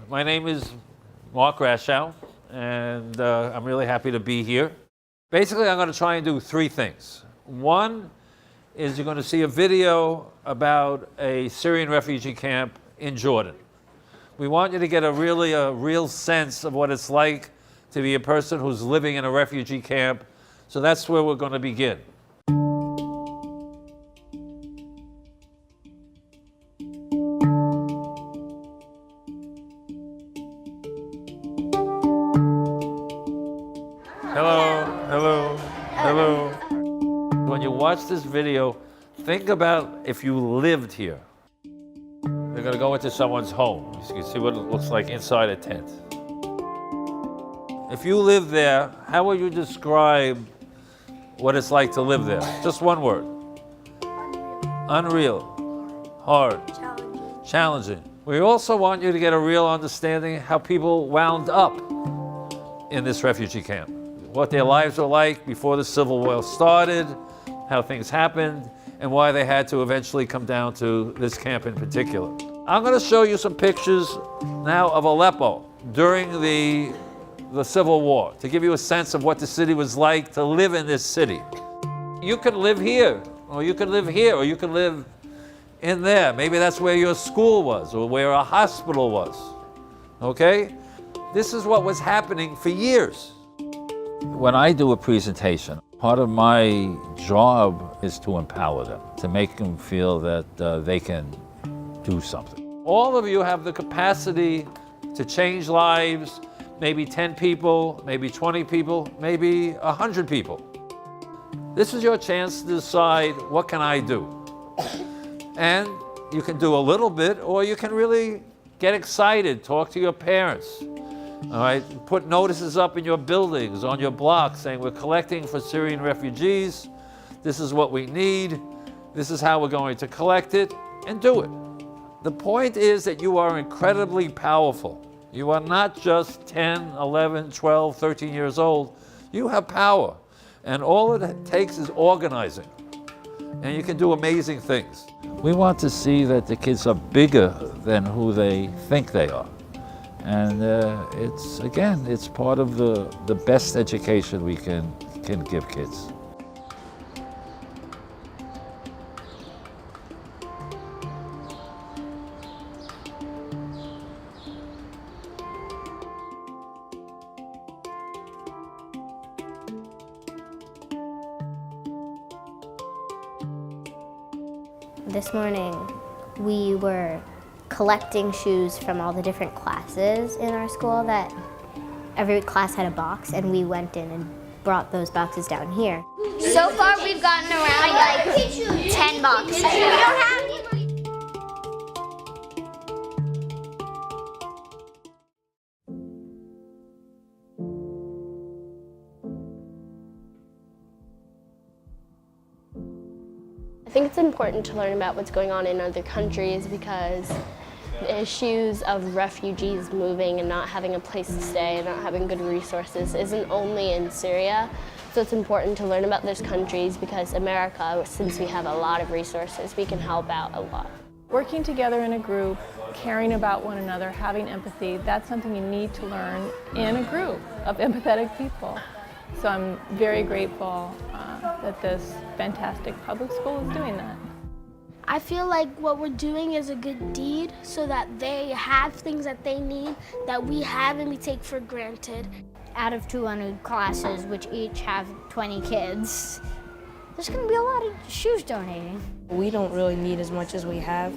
My name is Mark Raschow, and I'm really happy to be here. Basically, I'm going to try and do three things. One is you're going to see a video about a Syrian refugee camp in Jordan. We want you to get a real sense of what it's like to be a person who's living in a refugee camp. So that's where we're going to begin. Hello. When you watch this video, think about if you lived here. You're going to go into someone's home. You can see what it looks like inside a tent. If you live there, how would you describe what it's like to live there? Just one word. Unreal. Hard. Challenging. We also want you to get a real understanding of how people wound up in this refugee camp. What their lives were like before the Civil War started, how things happened, and why they had to eventually come down to this camp in particular. I'm going to show you some pictures now of Aleppo during the Civil War to give you a sense of what the city was like to live in this city. You could live here, or you could live here, or you could live in there. Maybe that's where your school was, or where a hospital was, okay? This is what was happening for years. When I do a presentation, part of my job is to empower them, to make them feel that they can do something. All of you have the capacity to change lives, maybe 10 people, maybe 20 people, maybe 100 people. This is your chance to decide, what can I do? And you can do a little bit, or you can really get excited, talk to your parents. All right, put notices up in your buildings, on your blocks, saying we're collecting for Syrian refugees. This is what we need. This is how we're going to collect it, and do it. The point is that you are incredibly powerful. You are not just 10, 11, 12, 13 years old. You have power, and all it takes is organizing, and you can do amazing things. We want to see that the kids are bigger than who they think they are. And it's part of the best education we can give kids. This morning, we were collecting shoes from all the different classes in our school. That every class had a box, and we went in and brought those boxes down here. So far we've gotten around like 10 boxes. We don't have any. I think it's important to learn about what's going on in other countries, because the issues of refugees moving and not having a place to stay and not having good resources isn't only in Syria. So it's important to learn about those countries, because America, since we have a lot of resources, we can help out a lot. Working together in a group, caring about one another, having empathy, that's something you need to learn in a group of empathetic people. So I'm very grateful that this fantastic public school is doing that. I feel like what we're doing is a good deed, so that they have things that they need that we have and we take for granted. Out of 200 classes, which each have 20 kids, there's going to be a lot of shoes donating. We don't really need as much as we have,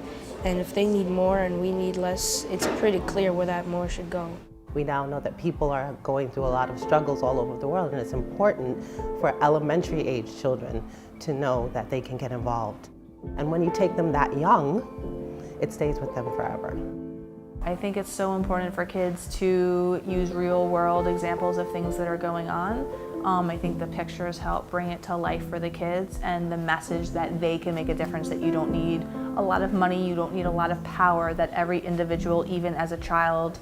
and if they need more and we need less, it's pretty clear where that more should go. We now know that people are going through a lot of struggles all over the world, and it's important for elementary age children to know that they can get involved. And when you take them that young, it stays with them forever. I think it's so important for kids to use real-world examples of things that are going on. I think the pictures help bring it to life for the kids, and the message that they can make a difference, that you don't need a lot of money, you don't need a lot of power, that every individual, even as a child,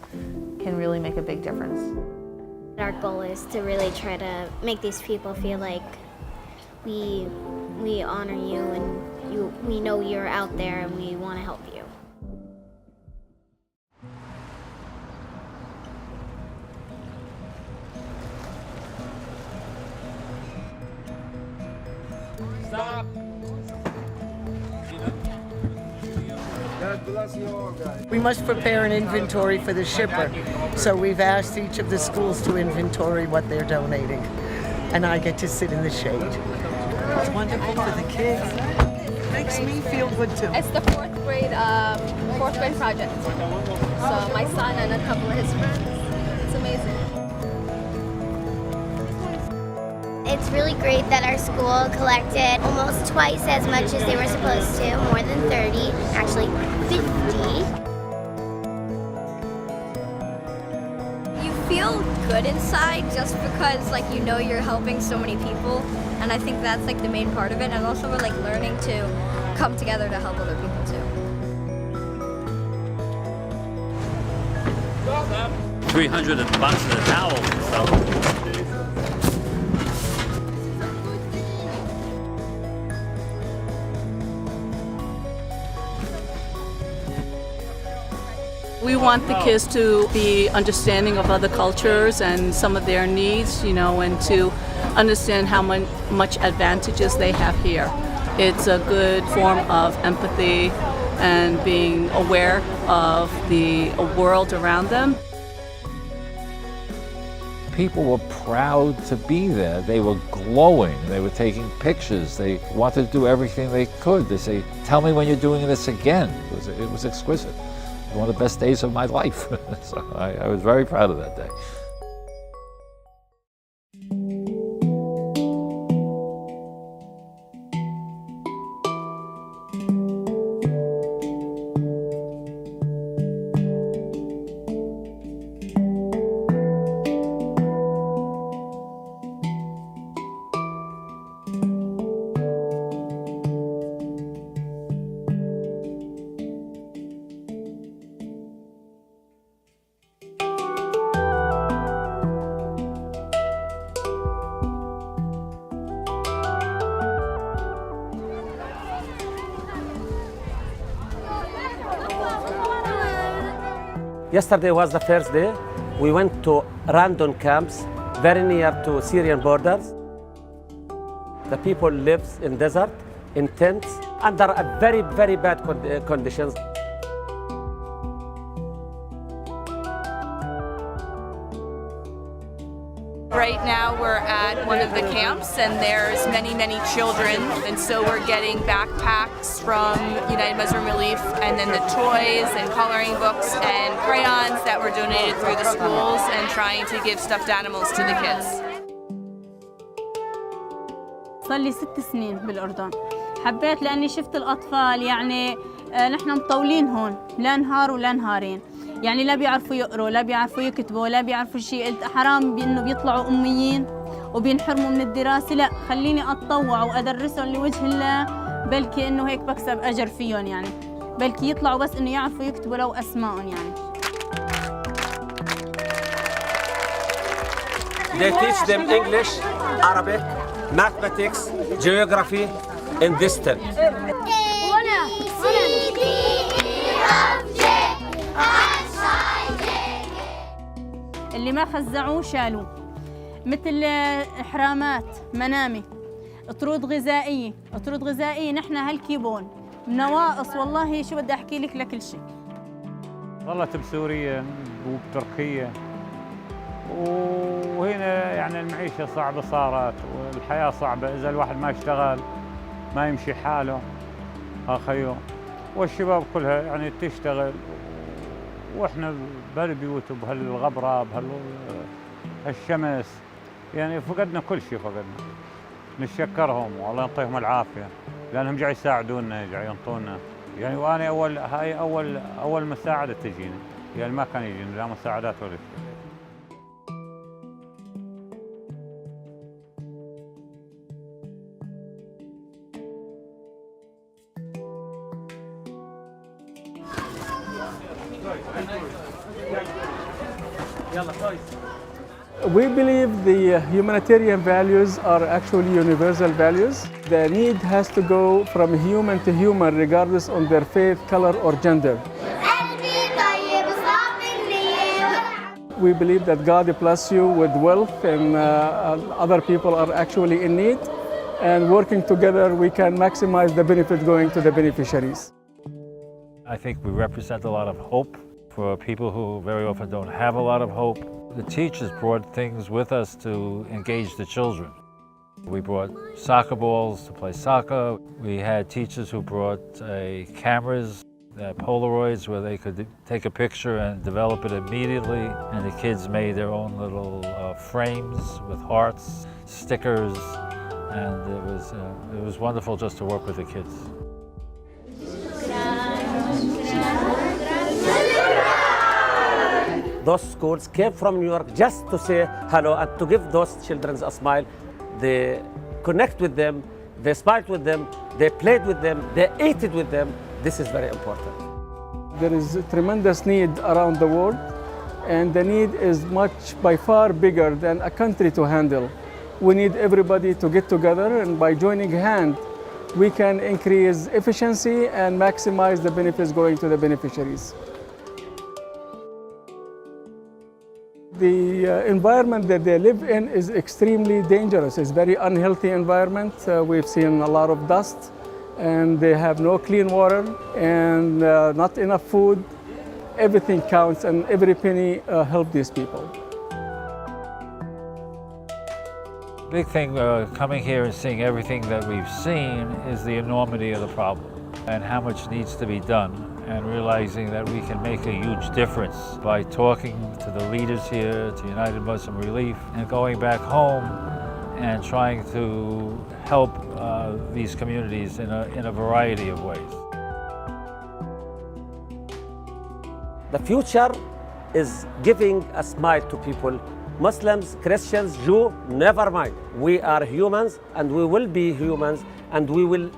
can really make a big difference. Our goal is to really try to make these people feel like we honor you, and we know you're out there, and we want to help you. Stop. We must prepare an inventory for the shipper, so we've asked each of the schools to inventory what they're donating, and I get to sit in the shade. It's wonderful for the kids. It makes me feel good too. It's the fourth grade project. So my son and a couple of his friends. It's amazing. It's really great that our school collected almost twice as much as they were supposed to, more than 30, actually 50. You feel good inside just because like you know you're helping so many people, and I think that's like the main part of it, and also we're like learning to come together to help other people too. 300 boxes of towels and stuff. We want the kids to be understanding of other cultures and some of their needs, you know, and to understand how much advantages they have here. It's a good form of empathy and being aware of the world around them. People were proud to be there. They were glowing. They were taking pictures. They wanted to do everything they could. They say, "Tell me when you're doing this again." It was exquisite. One of the best days of my life. So I was very proud of that day. Yesterday was the first day. We went to random camps very near to Syrian borders. The people live in desert, in tents, under a very, very bad conditions. Right now we're at one of the camps and there's many children, and so we're getting backpacks from United Muslim Relief, and then the toys and coloring books and crayons that were donated through the schools, and trying to give stuffed animals to the kids. صار لي 6 سنين بالأردن. حبيت لأني شفت الأطفال يعني نحن مطولين هون لا نهار ولا نهارين، يعني لا بيعرفوا يقروا لا بيعرفوا يكتبوا لا بيعرفوا شيء. قلت حرام بأنه بيطلعوا أميين وبينحرموا من الدراسة، لا خليني أتطوع وأدرسهم لوجه الله، بلكي إنه هيك بكسب أجر فيهم، يعني بلكي يطلعوا بس إنه يعرفوا يكتبوا لو أسمائهم يعني. They teach them English, Arabic, mathematics, geography in this tent. اللي ما خزعوه شالوه، مثل إحرامات، منامي، طرود غذائية، نحن هالكيبون نواقص. والله شو بدي أحكي لك لكل شيء. ظلت بسوريا وبتركيا، وهنا يعني المعيشة صعبة صارت والحياة صعبة. إذا الواحد ما اشتغل ما يمشي حاله أخيو، والشباب كلها يعني تشتغل، وإحنا بهالبيوت وبهالغبرة بهالشمس يعني فقدنا كل شيء. فقدنا. نشكرهم والله يعطيهم العافية لأنهم جاي يساعدونا، جاي ينطونا يعني. وأنا هاي أول مساعدة تجينا، يعني ما كان يجينا لا مساعدات ولا شيء. We believe the humanitarian values are actually universal values. The need has to go from human to human regardless on their faith, color or gender. We believe that God bless you with wealth and other people are actually in need. and working together, we can maximize the benefit going to the beneficiaries. I think we represent a lot of hope for people who very often don't have a lot of hope. The teachers brought things with us to engage the children. We brought soccer balls to play soccer. We had teachers who brought cameras, Polaroids, where they could take a picture and develop it immediately. And the kids made their own little frames with hearts, stickers, and it was wonderful just to work with the kids. Those schools came from New York just to say hello and to give those children a smile. They connect with them, they smiled with them, they played with them, they ate it with them. This is very important. There is a tremendous need around the world, and the need is by far bigger than a country to handle. We need everybody to get together, and by joining hands, we can increase efficiency and maximize the benefits going to the beneficiaries. The environment that they live in is extremely dangerous. It's a very unhealthy environment. We've seen a lot of dust, and they have no clean water and not enough food. Everything counts, and every penny helps these people. Big thing coming here and seeing everything that we've seen is the enormity of the problem and how much needs to be done, and realizing that we can make a huge difference by talking to the leaders here, to United Muslim Relief, and going back home and trying to help these communities in a variety of ways. The future is giving a smile to people. Muslims, Christians, Jews, never mind. We are humans, and we will be humans, and we will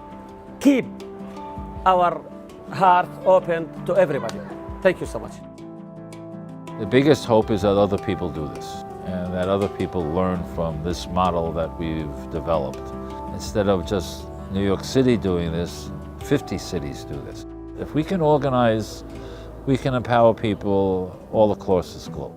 keep our heart open to everybody. Thank you so much. The biggest hope is that other people do this, and that other people learn from this model that we've developed. Instead of just New York City doing this, 50 cities do this. If we can organize, we can empower people all across this globe.